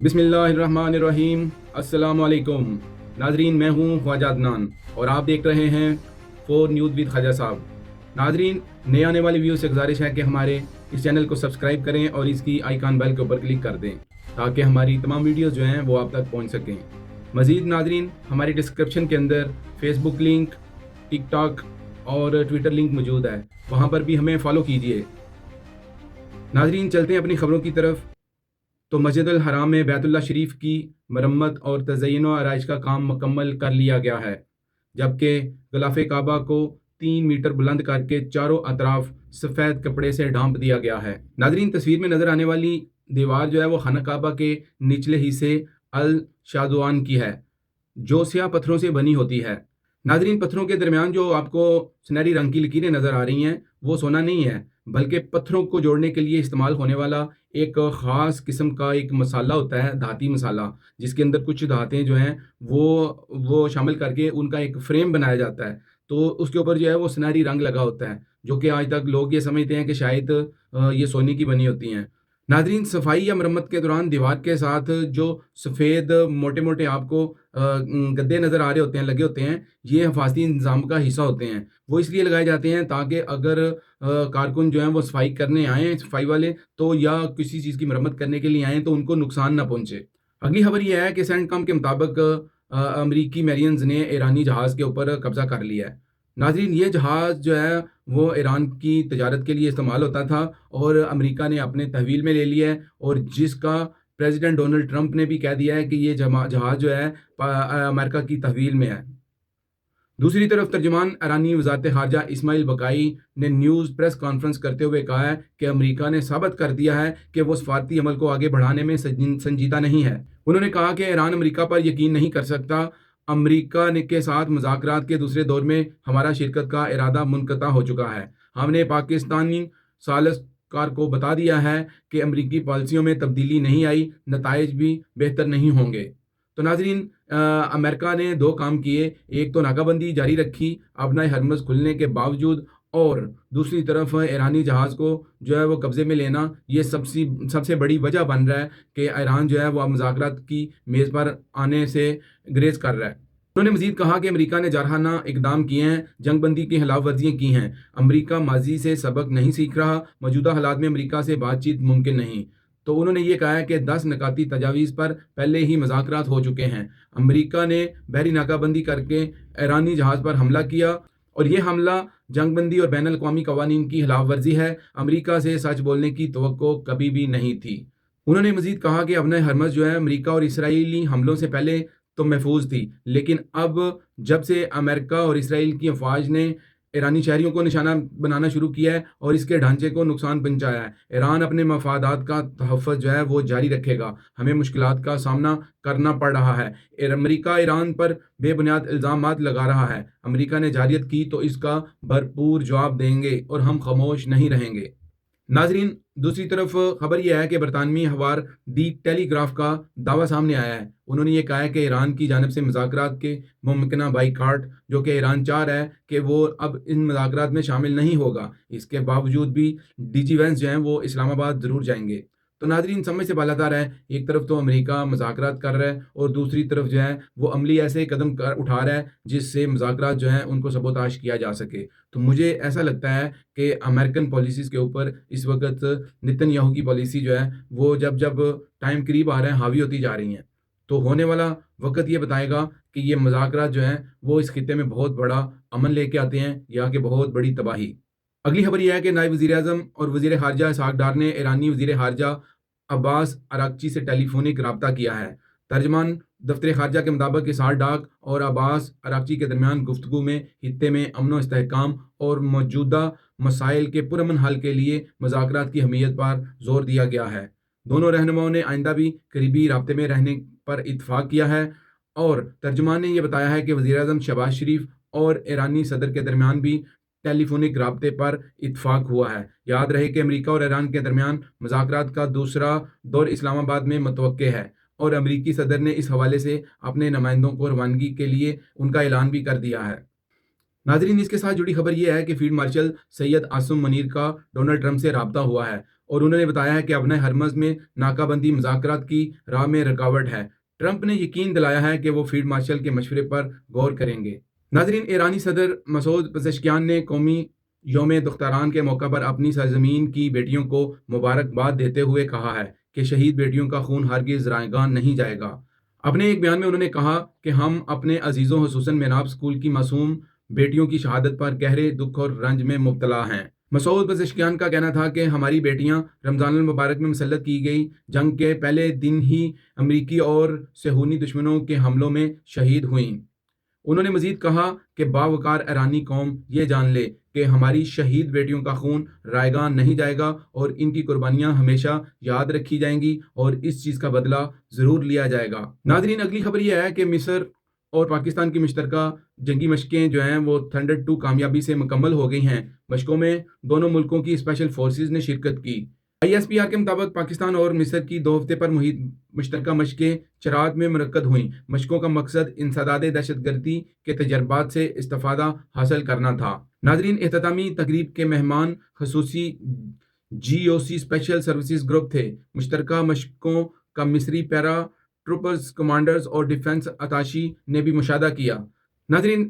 बिस्मिल्लाहिर्रहमानिर्रहीम। अस्सलामुअलैकुम नाजरीन, मैं हूँ ख्वाजा अदनान और आप देख रहे हैं 4 न्यूज़ विद ख्वाजा साहब। नाजरीन, नए आने वाले व्यूज़ से गुजारिश है कि हमारे इस चैनल को सब्सक्राइब करें और इसकी आइकन बेल के ऊपर क्लिक कर दें ताकि हमारी तमाम वीडियोज़ जो हैं वो आप तक पहुँच सकें। मज़ीद नाजरीन, हमारी डिस्क्रिप्शन के अंदर फेसबुक लिंक, टिकटॉक और ट्विटर लिंक मौजूद है, वहाँ पर भी हमें फॉलो कीजिए। नाजरीन, चलते हैं अपनी खबरों की तरफ। तो मस्जिदुल हराम में बैतुल्ला शरीफ की मरम्मत और तज़य्युन व आराइश का काम मुकम्मल कर लिया गया है, जबकि ग़िलाफ़े काबा को 3 मीटर बुलंद करके चारों अतराफ सफ़ेद कपड़े से ढांप दिया गया है। नाज़रीन, तस्वीर में नज़र आने वाली दीवार जो है वो खाना काबा के निचले हिस्से अल शादवान की है, जो स्याह पत्थरों से बनी होती है। नाज़रीन, पत्थरों के दरमियान जो आपको सुनहरी रंग की लकीरें नज़र आ रही हैं वो सोना नहीं है, बल्कि पत्थरों को जोड़ने के लिए इस्तेमाल होने वाला एक ख़ास किस्म का एक मसाला होता है, धाती मसाला, जिसके अंदर कुछ धातें जो हैं वो शामिल करके उनका एक फ्रेम बनाया जाता है। तो उसके ऊपर जो है वो सुनहरी रंग लगा होता है, जो कि आज तक लोग ये समझते हैं कि शायद ये सोने की बनी होती हैं। नाज़रीन, सफाई या मरम्मत के दौरान दीवार के साथ जो सफ़ेद मोटे मोटे आपको गद्दे नज़र आ रहे होते हैं, लगे होते हैं, ये हिफाजती इंतज़ाम का हिस्सा होते हैं। वो इसलिए लगाए जाते हैं ताकि अगर कारकुन जो हैं वो सफाई करने आएँ, सफाई वाले, तो या किसी चीज़ की मरम्मत करने के लिए आएँ तो उनको नुकसान ना पहुँचे। अगली खबर ये है कि सेंटकॉम के मुताबिक अमरीकी मैरियंस ने ईरानी जहाज़ के ऊपर कब्ज़ा कर लिया है। नाज़रीन, ये जहाज़ जो है वो ईरान की तजारत के लिए इस्तेमाल होता था और अमेरिका ने अपने तहवील में ले लिया है, और जिसका प्रेसिडेंट डोनाल्ड ट्रंप ने भी कह दिया है कि ये जहाज़ जो है अमेरिका की तहवील में है। दूसरी तरफ तर्जुमान ईरानी वज़ारत ख़ारजा इस्माइल बकाई ने न्यूज़ प्रेस कॉन्फ्रेंस करते हुए कहा है कि अमेरिका ने साबित कर दिया है कि वो सफारती अमल को आगे बढ़ाने में संजीदा नहीं है। उन्होंने कहा कि ईरान अमेरिका पर यकीन नहीं कर सकता। अमेरिका के साथ मुज़ाकरात के दूसरे दौर में हमारा शिरकत का इरादा मुनक़ता हो चुका है। हमने पाकिस्तानी सालसकार को बता दिया है कि अमेरिकी पॉलिसियों में तब्दीली नहीं आई, नताइज भी बेहतर नहीं होंगे। तो नाज़रीन, अमेरिका ने 2 काम किए। एक तो नाकाबंदी जारी रखी अपना हरमज़ खुलने के बावजूद, और दूसरी तरफ ईरानी जहाज़ को जो है वो कब्ज़े में लेना, ये सबसे बड़ी वजह बन रहा है कि ईरान जो है वो मुज़ाकरात की मेज़ पर आने से गुरेज़ कर रहा है। उन्होंने मज़ीद कहा कि अमेरिका ने जारहाना इकदाम किए हैं, जंगबंदी की खिलाफ वर्जियाँ की हैं। अमेरिका माजी से सबक नहीं सीख रहा, मौजूदा हालात में अमेरिका से बातचीत मुमकिन नहीं। तो उन्होंने ये कहा है कि 10 नकाती तजावीज़ पर पहले ही मुज़ाकरात हो चुके हैं। अमेरिका ने बहरी नाकाबंदी करके ईरानी जहाज़ पर हमला किया, और ये हमला जंगबंदी और बैनुल अक़वामी कवानीन की खिलाफ वर्जी है। अमेरिका से सच बोलने की तवक्को कभी भी नहीं थी। उन्होंने मज़ीद कहा कि अपना हरमज़ जो है अमेरिका और इसराइली हमलों से पहले तो महफूज थी, लेकिन अब जब से अमेरिका और इसराइल की अफवाज ने ईरानी शहरियों को निशाना बनाना शुरू किया है और इसके ढांचे को नुकसान पहुंचाया है, ईरान अपने मफादात का तहफ़्फ़ुज़ जो है वो जारी रखेगा। हमें मुश्किलात का सामना करना पड़ रहा है। अमेरिका ईरान पर बेबुनियाद इल्ज़ामात लगा रहा है। अमेरिका ने जारियत की तो इसका भरपूर जवाब देंगे और हम खामोश नहीं रहेंगे। नाजरीन, दूसरी तरफ खबर यह है कि बरतानवी अखबार दी टेलीग्राफ का दावा सामने आया है। उन्होंने ये कहा है कि ईरान की जानिब से मुज़ाकरात के मुमकिना बाइकाट, जो कि ईरान चाह रहा है कि वो अब इन मुज़ाकरात में शामिल नहीं होगा, इसके बावजूद भी डीजी वैंस जो हैं वो इस्लामाबाद ज़रूर जाएंगे। तो नाजरीन, समझ से बालातर है, एक तरफ तो अमेरिका मुज़ाकरात कर रहा है और दूसरी तरफ जो है वो अमली ऐसे कदम उठा रहा है जिससे मुज़ाकरात जो हैं उनको सबोताश किया जा सके। तो मुझे ऐसा लगता है कि अमेरिकन पॉलिसीज़ के ऊपर इस वक्त नेतन्याहू की पॉलिसी जो है वो जब जब टाइम करीब आ रहा है हावी होती जा रही हैं। तो होने वाला वक्त ये बताएगा कि ये मुज़ाकरात जो हैं वो इस खित्ते में बहुत बड़ा अमन लेके आते हैं या कि बहुत बड़ी तबाही। अगली खबर यह है कि नायब वज़ीर-ए-आज़म और वज़ीर ख़ारजा इसहाक़ डार ने ईरानी वज़ीर ख़ारजा अब्बास अराग़ची से टेलीफोनिक रब्ता किया है। तर्जमान दफ्तर ख़ारजा के मुताबिक इसहाक़ डार और अब्बास अराग़ची के दरमियान गुफ्तगू में खित्ते में अमन व इस्तेहकाम और मौजूदा मसाइल के पुरअमन हल के लिए मुज़ाकरात की अहमियत पर जोर दिया गया है। दोनों रहनुमाओं ने आइंदा भी करीबी राब्ते में रहने पर इत्तफ़ाक़ किया है, और तर्जुमान ने यह बताया है कि वज़ीर-ए-आज़म शहबाज शरीफ और ईरानी सदर के दरमियान भी टेलीफोनिक राब्ते पर इत्तफ़ाक़ हुआ है। याद रहे कि अमेरिका और ईरान के दरमियान मुज़ाकरात का दूसरा दौर इस्लामाबाद में मुतवक्के है, और अमेरिकी सदर ने इस हवाले से अपने नुमाइंदों को रवानगी के लिए उनका ऐलान भी कर दिया है। नाज़रीन, इसके साथ जुड़ी खबर यह है कि फील्ड मार्शल सैयद आसिम मुनीर का डोनाल्ड ट्रंप से रब्ता हुआ है اور انہوں نے بتایا ہے کہ ابن ہرمز میں ناکہ بندی مذاکرات کی راہ میں رکاوٹ ہے۔ ٹرمپ نے یقین دلایا ہے کہ وہ فیلڈ مارشل کے مشورے پر غور کریں گے۔ ناظرین، ایرانی صدر مسعود پزشکیان نے قومی یوم دختران کے موقع پر اپنی سرزمین کی بیٹیوں کو مبارکباد دیتے ہوئے کہا ہے کہ شہید بیٹیوں کا خون ہرگز ضائع نہیں جائے گا۔ اپنے ایک بیان میں انہوں نے کہا کہ ہم اپنے عزیزوں خصوصاً میناب اسکول کی معصوم بیٹیوں کی شہادت پر گہرے دکھ اور رنج میں مبتلا ہیں۔ مسعود پزشکیان کا کہنا تھا کہ ہماری بیٹیاں رمضان المبارک میں مسلط کی گئی جنگ کے پہلے دن ہی امریکی اور صہیونی دشمنوں کے حملوں میں شہید ہوئیں۔ انہوں نے مزید کہا کہ باوقار ایرانی قوم یہ جان لے کہ ہماری شہید بیٹیوں کا خون رائیگاں نہیں جائے گا اور ان کی قربانیاں ہمیشہ یاد رکھی جائیں گی اور اس چیز کا بدلہ ضرور لیا جائے گا۔ ناظرین، اگلی خبر یہ ہے کہ مصر اور پاکستان کی مشترکہ جنگی مشقیں جو ہیں وہ تھنڈر 2 کامیابی سے مکمل ہو گئی ہیں۔ مشقوں میں دونوں ملکوں کی اسپیشل فورسز نے شرکت کی۔ ISPR کے مطابق پاکستان اور مصر کی 2 ہفتے پر محیط مشترکہ مشقیں چرات میں منعقد ہوئیں۔ مشقوں کا مقصد انسداد دہشت گردی کے تجربات سے استفادہ حاصل کرنا تھا۔ ناظرین، اختتامی تقریب کے مہمان خصوصی GOC اسپیشل سروسز گروپ تھے۔ مشترکہ مشقوں کا مصری پیرا ٹروپرز کمانڈرز اور ڈیفنس اتاشی نے بھی مشاہدہ کیا۔ ناظرین،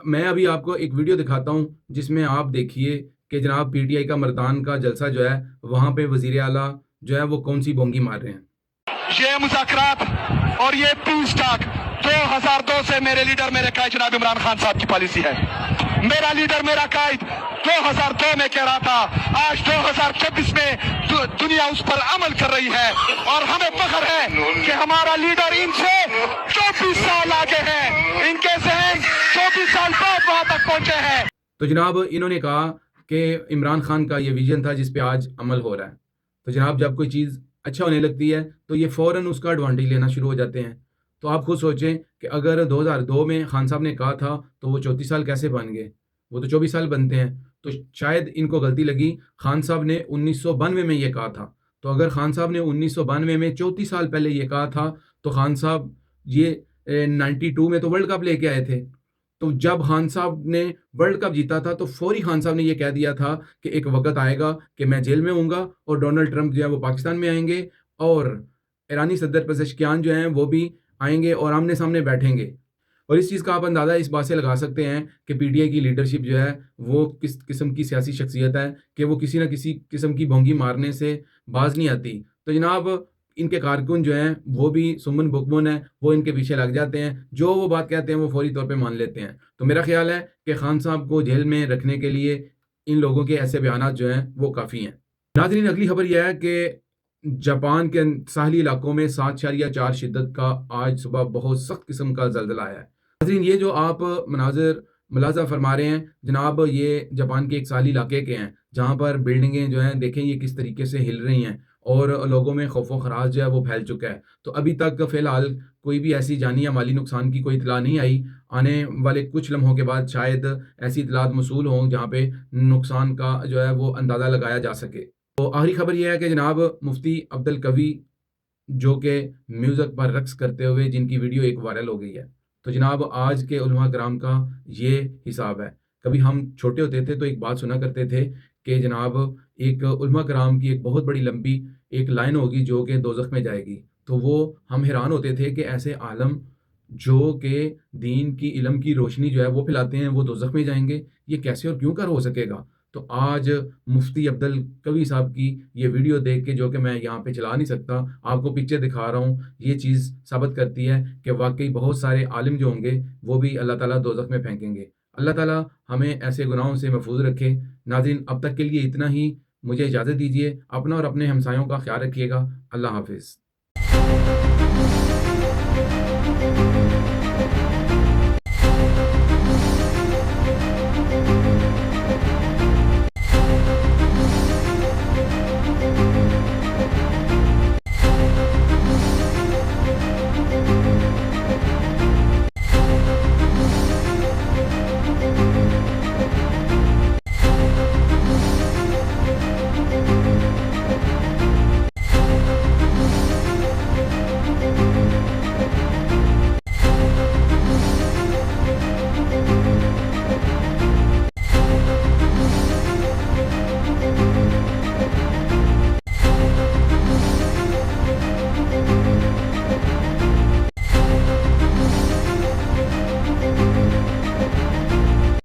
میں ابھی آپ کو ایک ویڈیو دکھاتا ہوں جس میں آپ دیکھیے کہ جناب PTI کا مردان کا جلسہ جو ہے وہاں پہ وزیر اعلیٰ جو ہے وہ کون سی بونگی مار رہے ہیں۔ یہ مذاکرات اور یہ پیس ٹاک 2002 سے میرے لیڈر میرے قائد جناب عمران خان صاحب کی پالیسی ہے۔ میرا لیڈر میرا قائد 2002 میں کہہ رہا تھا، آج 2024 میں دنیا اس پر عمل کر رہی ہے اور ہمیں فخر ہے کہ ہمارا لیڈر ان سے 24 سال آگے ہے، ان کے ذہن 24 سال بعد وہاں تک پہنچے ہیں۔ تو جناب انہوں نے کہا کہ عمران خان کا یہ ویژن تھا جس پہ آج عمل ہو رہا ہے۔ تو جناب جب کوئی چیز اچھا ہونے لگتی ہے تو یہ فوراً اس کا ایڈوانٹیج لینا شروع ہو جاتے ہیں۔ تو آپ خود سوچیں کہ اگر 2002 میں خان صاحب نے کہا تھا تو وہ 34 سال کیسے بن گئے؟ وہ تو 24 سال بنتے ہیں۔ تو شاید ان کو غلطی لگی۔ خان صاحب نے 1992 میں یہ کہا تھا، تو اگر خان صاحب نے 1992 میں 34 سال پہلے یہ کہا تھا تو خان صاحب یہ 92 میں تو ورلڈ کپ لے کے آئے تھے۔ تو جب خان صاحب نے ورلڈ کپ جیتا تھا تو فوری خان صاحب نے یہ کہہ دیا تھا کہ ایک وقت آئے گا کہ میں جیل میں ہوں گا اور ڈونلڈ ٹرمپ جو ہے وہ پاکستان میں آئیں گے اور ایرانی صدر پزشکیان جو ہیں وہ بھی آئیں گے اور آمنے سامنے بیٹھیں گے۔ اور اس چیز کا آپ اندازہ اس بات سے لگا سکتے ہیں کہ PTI کی لیڈرشپ جو ہے وہ کس قسم کی سیاسی شخصیت ہے کہ وہ کسی نہ کسی قسم کی بھونگی مارنے سے باز نہیں آتی۔ تو جناب ان کے کارکن جو ہیں وہ بھی سمن بکمن ہیں، وہ ان کے پیچھے لگ جاتے ہیں، جو وہ بات کہتے ہیں وہ فوری طور پہ مان لیتے ہیں۔ تو میرا خیال ہے کہ خان صاحب کو جیل میں رکھنے کے لیے ان لوگوں کے ایسے بیانات جو ہیں وہ کافی ہیں۔ ناظرین، اگلی خبر یہ ہے کہ جاپان کے ساحلی علاقوں میں 7.4 شدت کا آج صبح بہت سخت قسم کا زلزلہ آیا ہے۔ ناظرین، یہ جو آپ مناظر ملاحظہ فرما رہے ہیں جناب، یہ جاپان کے ایک ساحلی علاقے کے ہیں جہاں پر بلڈنگیں جو ہیں دیکھیں یہ کس طریقے سے ہل رہی ہیں اور لوگوں میں خوف و خراش جو ہے وہ پھیل چکا ہے۔ تو ابھی تک فی الحال کوئی بھی ایسی جانی یا مالی نقصان کی کوئی اطلاع نہیں آئی۔ آنے والے کچھ لمحوں کے بعد شاید ایسی اطلاعات موصول ہوں جہاں پہ نقصان کا جو ہے وہ اندازہ لگایا جا سکے۔ تو آخری خبر یہ ہے کہ جناب مفتی عبدالقوی جو کہ میوزک پر رقص کرتے ہوئے جن کی ویڈیو ایک وائرل ہو گئی ہے، تو جناب آج کے علماء کرام کا یہ حساب ہے۔ کبھی ہم چھوٹے ہوتے تھے تو ایک بات سنا کرتے تھے کہ جناب ایک علماء کرام کی ایک بہت بڑی لمبی ایک لائن ہوگی جو کہ دوزخ میں جائے گی۔ تو وہ ہم حیران ہوتے تھے کہ ایسے عالم جو کہ دین کی علم کی روشنی جو ہے وہ پھیلاتے ہیں وہ دوزخ میں جائیں گے، یہ کیسے اور کیوں کر ہو سکے گا؟ تو آج مفتی عبدالقوی صاحب کی یہ ویڈیو دیکھ کے، جو کہ میں یہاں پہ چلا نہیں سکتا، آپ کو پکچر دکھا رہا ہوں، یہ چیز ثابت کرتی ہے کہ واقعی بہت سارے عالم جو ہوں گے وہ بھی اللہ تعالیٰ دوزخ میں پھینکیں گے۔ اللہ تعالیٰ ہمیں ایسے گناہوں سے محفوظ رکھے۔ ناظرین، اب تک کے لیے اتنا ہی، مجھے اجازت دیجیے، اپنا اور اپنے ہمسایوں کا خیال رکھیے گا۔ اللہ حافظ۔